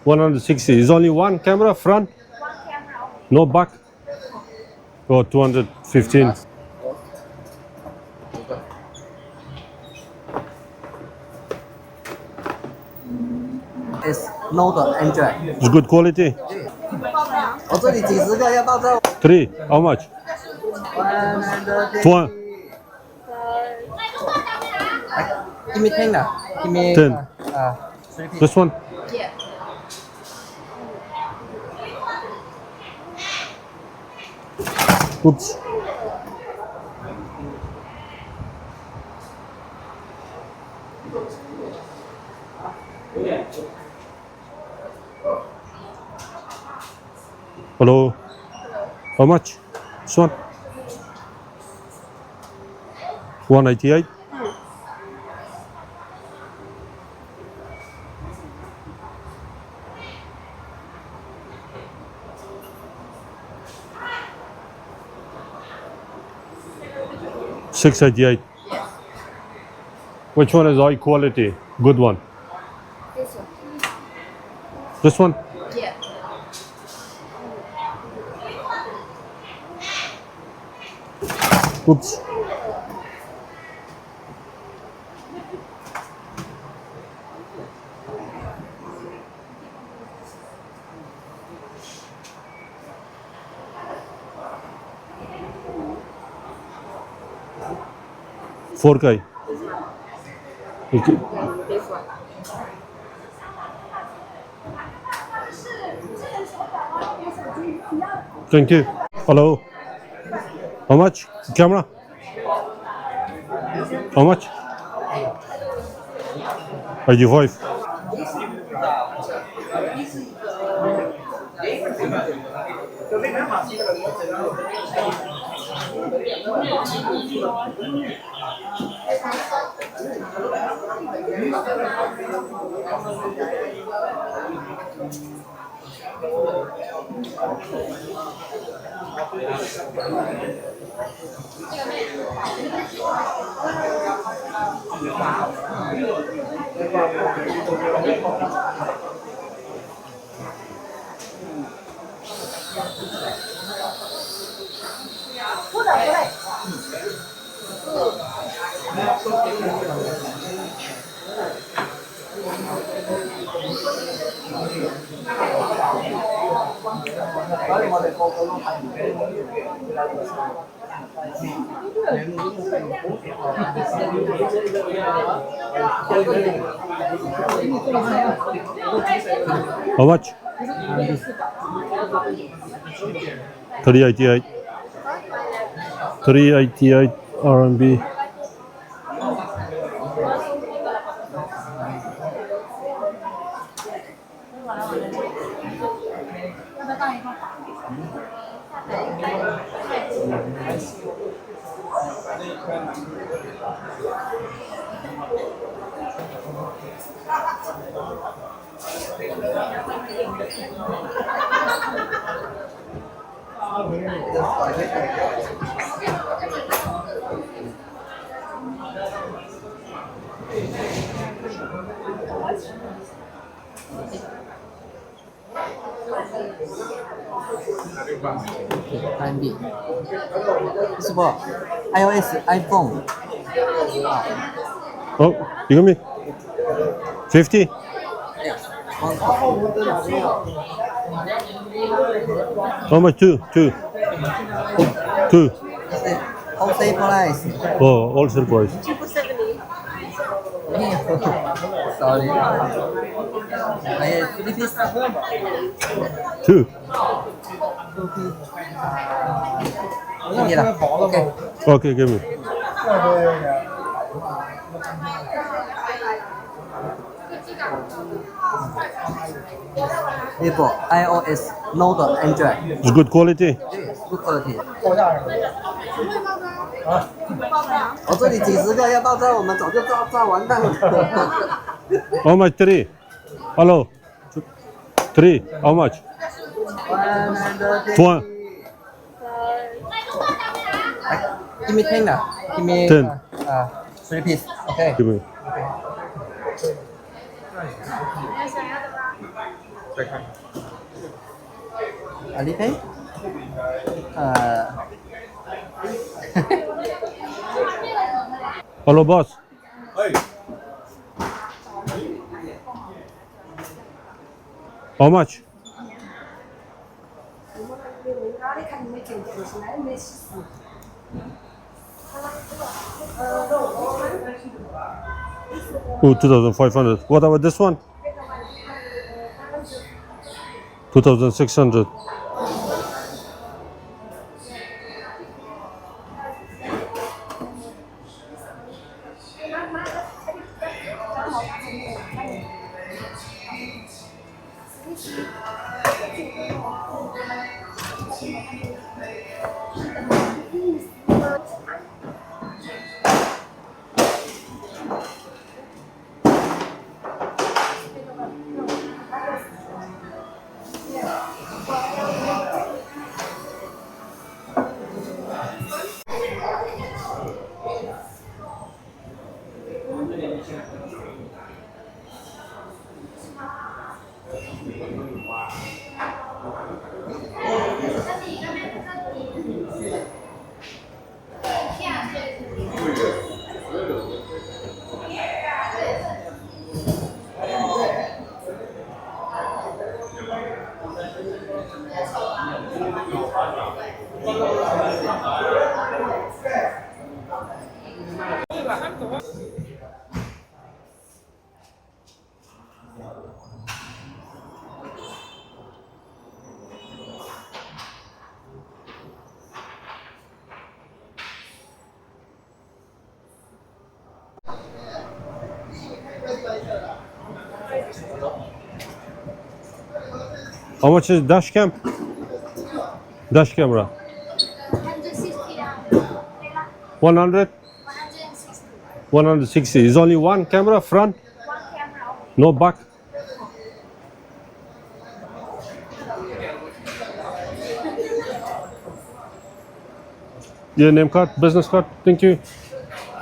160. Is only one camera front? No back? Oh, 215. It's Note Android. It's good quality. 我这里几十个要到这。Three. How much? 110. Give me 10 lah. Give me 10. 3 pieces. This one? Yeah. Oops. Hello. How much? This one? 188. $688. Which one is high quality? Good one. This one. This one? Yeah. Oops. $4K. Okay. This one. Thank you. Hello. How much? Camera? How much? 85. How much? 388. 388 RMB. Handy. It's for iOS, iPhone. Oh, you got me? 50? Yeah. How much? Two. Wholesale price. Oh, wholesale price. 270. Sorry. I 3 pieces. Two. Okay lah. Okay. Okay, give me. It's for iOS, Note Android. It's good quality. Good quality. 我这里几十个要到这，我们早就炸完蛋了。 How much? Three. Hello. Three. How much? 1. Give me 10 lah. Give me 10. 3 pieces. Okay. Give me. 有想要的吗？再看。阿里配，Hello, boss. 哎， How much? Oh, 2,500. What about this one? 2,600. How much is dash cam? Dash camera. 100? 160. Is only one camera front? No back? Your name card, business card. Thank you.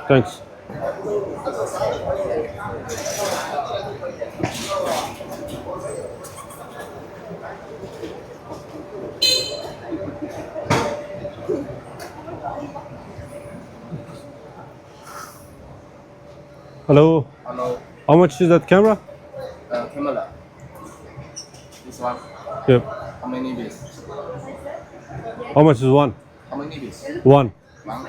Thanks. Hello. Hello. How much is that camera? Camera. This one. Yep. How many piece? How much is one? How many piece? One. One.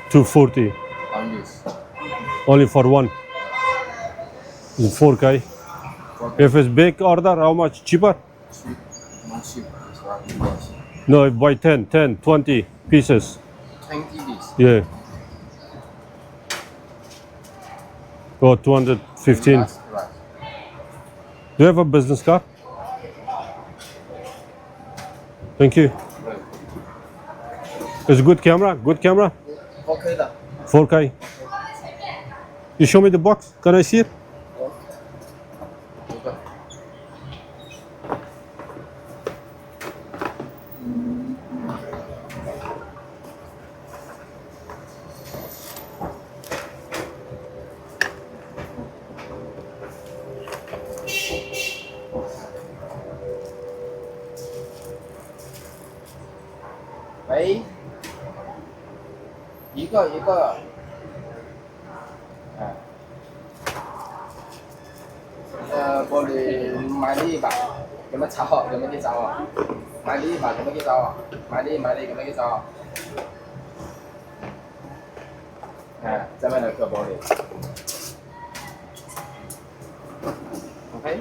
240. One piece. Only for one. It's 4K. If it's big order, how much cheaper? Cheap. Not cheap. This one. Yes. No, if buy 10, 20 pieces. 20 piece. Yeah. Oh, 215. That's right. Do you have a business card? Thank you. Right. It's good camera? Good camera? Okay 的。 4K. You show me the box. Can I see it? 这个。喂，一个一个，玻璃买你一把，有没有找好？有没有给找好？买你一把，有没有给找好？买你，有没有给找好？这边的个玻璃，OK。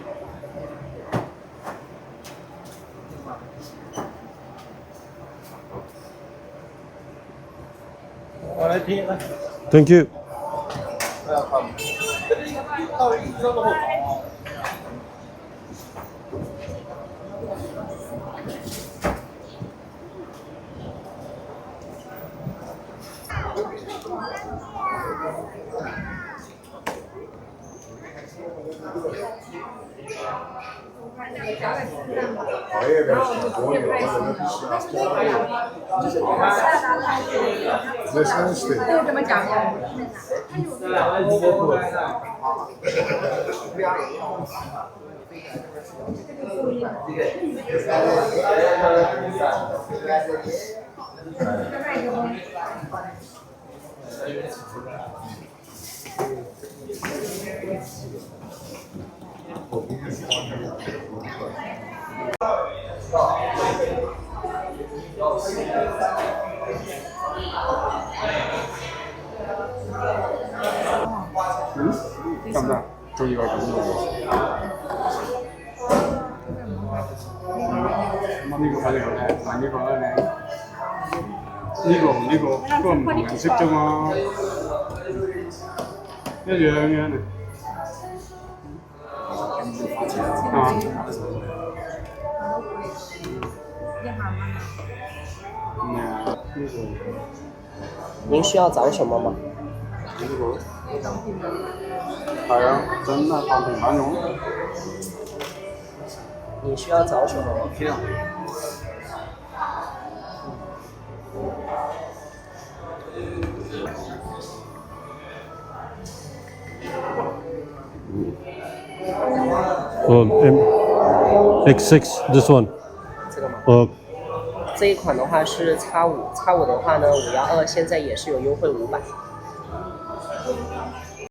我来听来。 Thank you. 不要靠。这什么干不干？周一个干不干？呢個快啲咧，嗱呢個咧你，呢個不過唔同顏色啫嘛，一樣嘅呢。啊。您需要找什么吗？呢個係啊，真啊，當平板用。你需要找什么吗？X6 this one 这个吗？这一款的话是X5，X5的话呢512现在也是有优惠500。